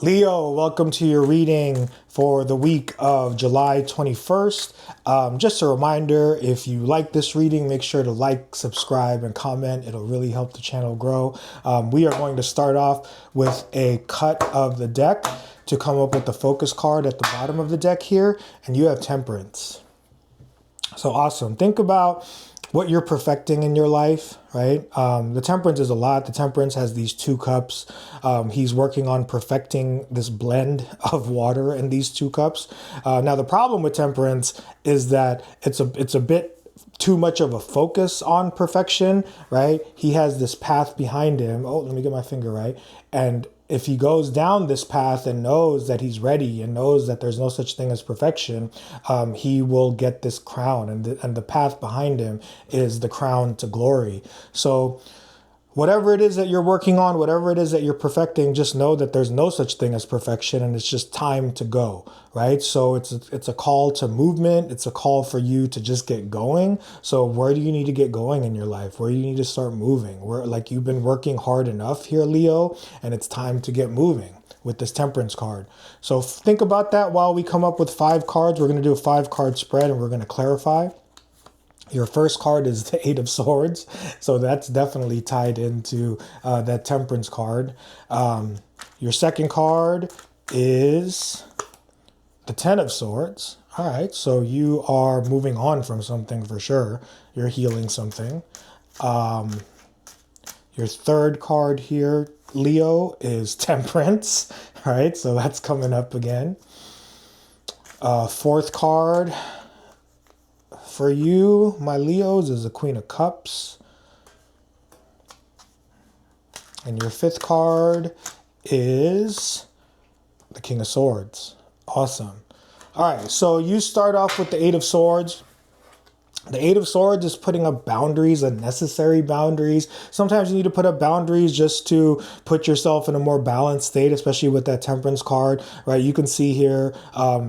Leo, welcome to your reading for the week of July 21st. Just a reminder, if you like this reading, make sure to like, subscribe, and comment. It'll really help the channel grow. We are going to start off with a cut of the deck to come up with the focus card at the bottom of the deck here, and you have Temperance. So awesome. Think about what you're perfecting in your life, right? The Temperance is a lot. The Temperance has these two cups. He's working on perfecting this blend of water in these two cups. Now, the problem with Temperance is that it's a bit too much of a focus on perfection, right? He has this path behind him. Oh, let me get my finger right. And if he goes down this path and knows that he's ready and knows that there's no such thing as perfection, he will get this crown, and the path behind him is the crown to glory. So whatever it is that you're working on, whatever it is that you're perfecting, just know that there's no such thing as perfection, and it's just time to go, right? So it's a call to movement. It's a call for you to just get going. So where do you need to get going in your life? Where do you need to start moving? Where, like, you've been working hard enough here, Leo, and it's time to get moving with this Temperance card. So think about that while we come up with 5 cards. We're going to do a 5-card spread, and we're going to clarify. Your first card is the 8 of Swords, so that's definitely tied into that Temperance card. Your second card is the 10 of Swords. All right, so you are moving on from something for sure. You're healing something. Your third card here, Leo, is Temperance. All right, so that's coming up again. Fourth card for you, my Leos, is the Queen of Cups. And your fifth card is the King of Swords. Awesome. All right, so you start off with the 8 of Swords. The 8 of Swords is putting up boundaries, unnecessary boundaries. Sometimes you need to put up boundaries just to put yourself in a more balanced state, especially with that Temperance card, right? You can see here,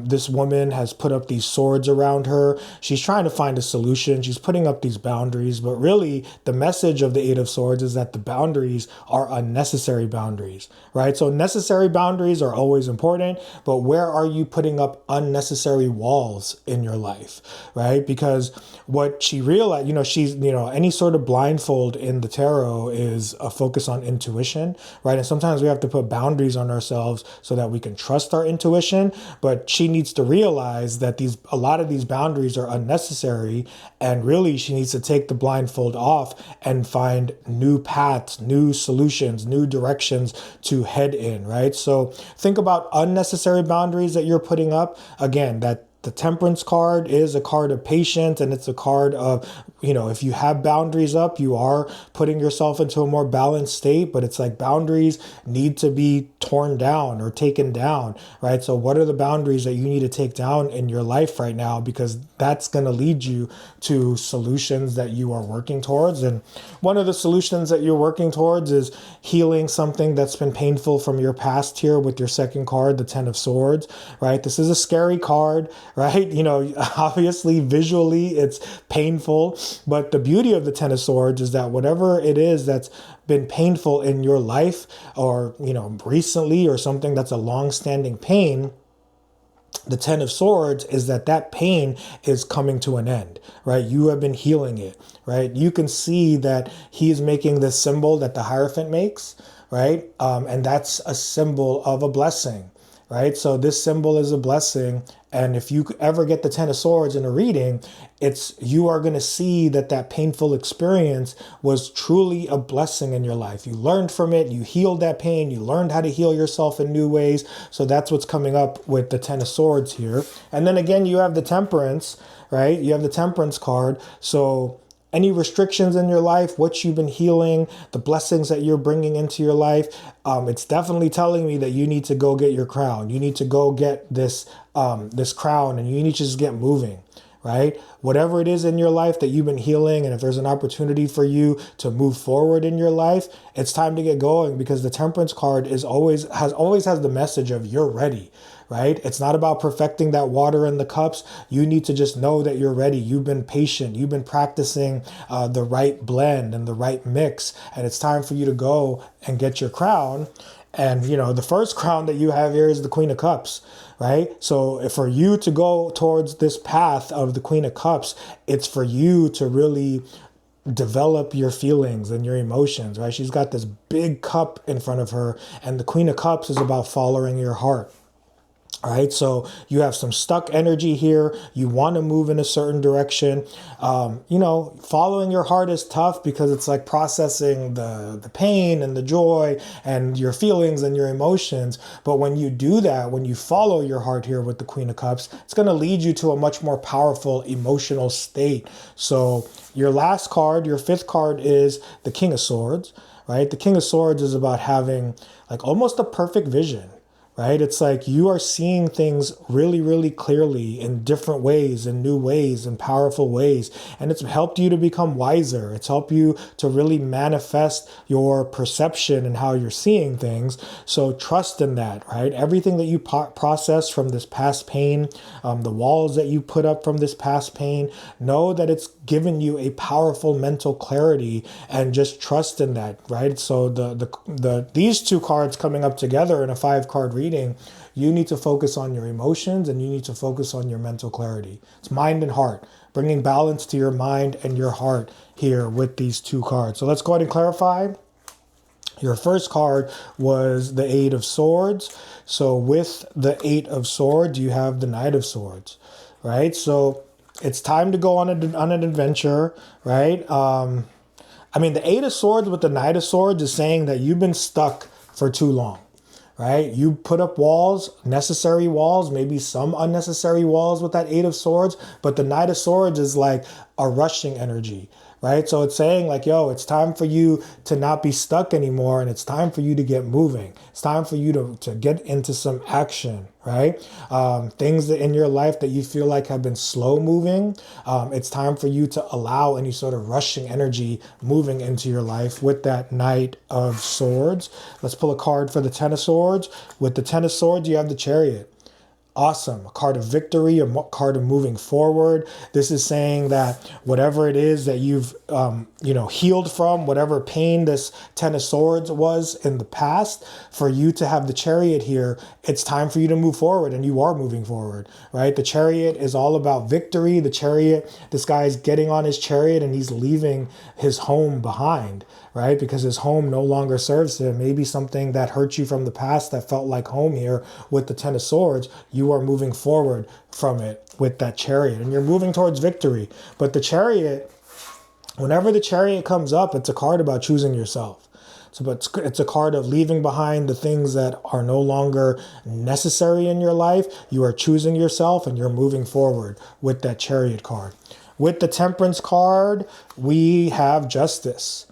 this woman has put up these swords around her. She's trying to find a solution. She's putting up these boundaries, but really the message of the 8 of Swords is that the boundaries are unnecessary boundaries, right? So necessary boundaries are always important, but where are you putting up unnecessary walls in your life, right? Because what she realized, any sort of blindfold in the tarot is a focus on intuition, right? And sometimes we have to put boundaries on ourselves so that we can trust our intuition. But she needs to realize that a lot of these boundaries are unnecessary. And really, she needs to take the blindfold off and find new paths, new solutions, new directions to head in, right? So think about unnecessary boundaries that you're putting up. Again, that the Temperance card is a card of patience, and it's a card of, if you have boundaries up, you are putting yourself into a more balanced state, but it's like boundaries need to be torn down or taken down, right? So what are the boundaries that you need to take down in your life right now? Because that's going to lead you to solutions that you are working towards. And one of the solutions that you're working towards is healing something that's been painful from your past here with your second card, the 10 of Swords, right? This is a scary card, right? Obviously visually it's painful, but the beauty of the 10 of Swords is that whatever it is that's been painful in your life or, recently, or something that's a long-standing pain, the 10 of Swords is that pain is coming to an end, right? You have been healing it, right? You can see that he is making this symbol that the Hierophant makes, right? And that's a symbol of a blessing, right? So this symbol is a blessing. And if you ever get the 10 of Swords in a reading, you are going to see that painful experience was truly a blessing in your life. You learned from it. You healed that pain. You learned how to heal yourself in new ways. So that's what's coming up with the 10 of Swords here. And then again, you have the Temperance, right? You have the Temperance card. So any restrictions in your life, what you've been healing, the blessings that you're bringing into your life, it's definitely telling me that you need to go get your crown. You need to go get this crown, and you need to just get moving, right? Whatever it is in your life that you've been healing, and if there's an opportunity for you to move forward in your life, it's time to get going, because the Temperance card always has the message of you're ready, right? It's not about perfecting that water in the cups. You need to just know that you're ready. You've been patient. You've been practicing the right blend and the right mix. And it's time for you to go and get your crown. And, you know, the first crown that you have here is the Queen of Cups, right? So for you to go towards this path of the Queen of Cups, it's for you to really develop your feelings and your emotions, right? She's got this big cup in front of her, and the Queen of Cups is about following your heart. All right, so you have some stuck energy here. You want to move in a certain direction. You know, following your heart is tough because it's like processing the pain and the joy and your feelings and your emotions. But when you do that, when you follow your heart here with the Queen of Cups, it's going to lead you to a much more powerful emotional state. So your last card, your fifth card, is the King of Swords, right? The King of Swords is about having like almost a perfect vision. Right? It's like you are seeing things really, really clearly in different ways, in new ways, in powerful ways. And it's helped you to become wiser. It's helped you to really manifest your perception and how you're seeing things. So trust in that, right? Everything that you process from this past pain, the walls that you put up from this past pain, know that it's given you a powerful mental clarity, and just trust in that, right? So these two cards coming up together in a 5-card reading, you need to focus on your emotions and you need to focus on your mental clarity. It's mind and heart, bringing balance to your mind and your heart here with these two cards. So let's go ahead and clarify. Your first card was the Eight of Swords. So with the Eight of Swords, you have the Knight of Swords, right? So it's time to go on an adventure, right? I mean, the Eight of Swords with the Knight of Swords is saying that you've been stuck for too long. Right? You put up walls, necessary walls, maybe some unnecessary walls with that Eight of Swords, but the Knight of Swords is like a rushing energy, right? So it's saying like, yo, it's time for you to not be stuck anymore, and it's time for you to get moving. It's time for you to get into some action, right? Things that in your life that you feel like have been slow moving, it's time for you to allow any sort of rushing energy moving into your life with that Knight of Swords. Let's pull a card for the Ten of Swords. With the Ten of Swords, you have the Chariot. Awesome. A card of victory, a card of moving forward. This is saying that whatever it is that you've, healed from, whatever pain this Ten of Swords was in the past, for you to have the Chariot here, it's time for you to move forward, and you are moving forward, right? The Chariot is all about victory. The Chariot, this guy is getting on his chariot and he's leaving his home behind, right? Because his home no longer serves him. Maybe something that hurt you from the past that felt like home here with the Ten of Swords, you are moving forward from it with that Chariot, and you're moving towards victory. But the Chariot, whenever the Chariot comes up, it's a card about choosing yourself. So it's a card of leaving behind the things that are no longer necessary in your life. You are choosing yourself and you're moving forward with that Chariot card. With the Temperance card, we have Justice.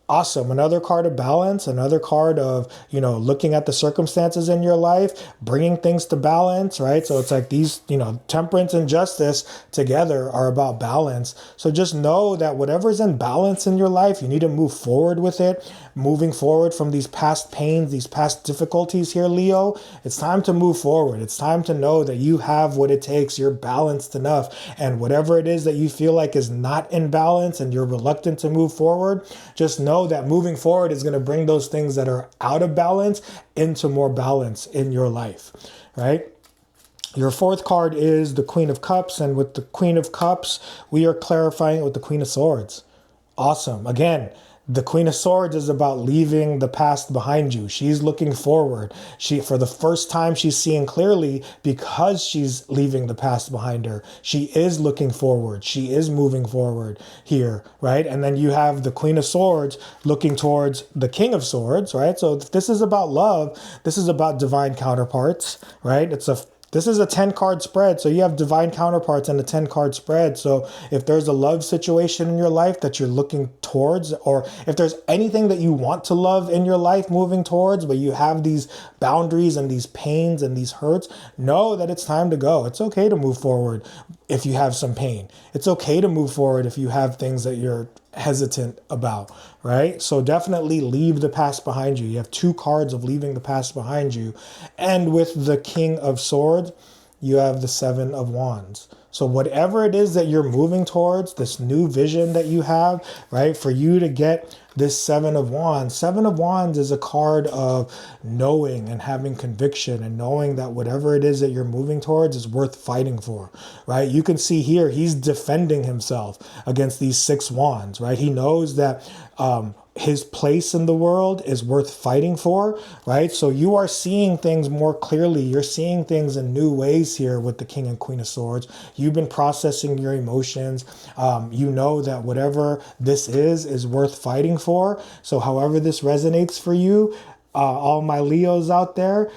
Awesome. Another card of balance, another card of, looking at the circumstances in your life, bringing things to balance, right? So it's like these, temperance and justice together are about balance. So just know that whatever's in balance in your life, you need to move forward with it. Moving forward from these past pains, these past difficulties here, Leo, it's time to move forward. It's time to know that you have what it takes. You're balanced enough. And whatever it is that you feel like is not in balance and you're reluctant to move forward, just know that moving forward is going to bring those things that are out of balance into more balance in your life, right? Your fourth card is the Queen of Cups, and with the Queen of Cups, we are clarifying it with the Queen of Swords. Awesome. Again, the Queen of Swords is about leaving the past behind you. She's looking forward. For the first time, she's seeing clearly because she's leaving the past behind her. She is looking forward. She is moving forward here, right? And then you have the Queen of Swords looking towards the King of Swords, right? So if this is about love, this is about divine counterparts, right? This is a 10-card spread, so you have divine counterparts in a 10-card spread. So if there's a love situation in your life that you're looking towards, or if there's anything that you want to love in your life moving towards, but you have these boundaries and these pains and these hurts, know that it's time to go. It's okay to move forward if you have some pain. It's okay to move forward if you have things that you're hesitant about, right? So definitely leave the past behind you. You have 2 cards of leaving the past behind you. And with the King of Swords, you have the Seven of Wands. So whatever it is that you're moving towards, this new vision that you have, right, for you to get this Seven of Wands is a card of knowing and having conviction and knowing that whatever it is that you're moving towards is worth fighting for, right? You can see here, he's defending himself against these 6 wands, right? He knows that his place in the world is worth fighting for, right? So you are seeing things more clearly. You're seeing things in new ways here with the King and Queen of Swords. You've been processing your emotions. You know that whatever this is worth fighting for. So however this resonates for you, all my Leos out there,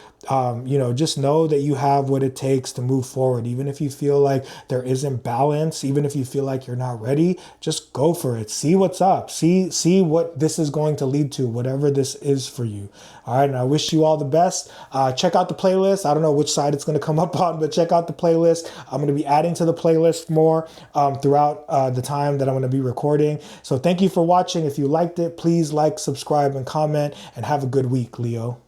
just know that you have what it takes to move forward. Even if you feel like there isn't balance, even if you feel like you're not ready, just go for it. See what's up. See what this is going to lead to, whatever this is for you. All right. And I wish you all the best. Check out the playlist. I don't know which side it's going to come up on, but check out the playlist. I'm going to be adding to the playlist more throughout the time that I'm going to be recording. So thank you for watching. If you liked it, please like, subscribe, and comment, and have a good week, Leo.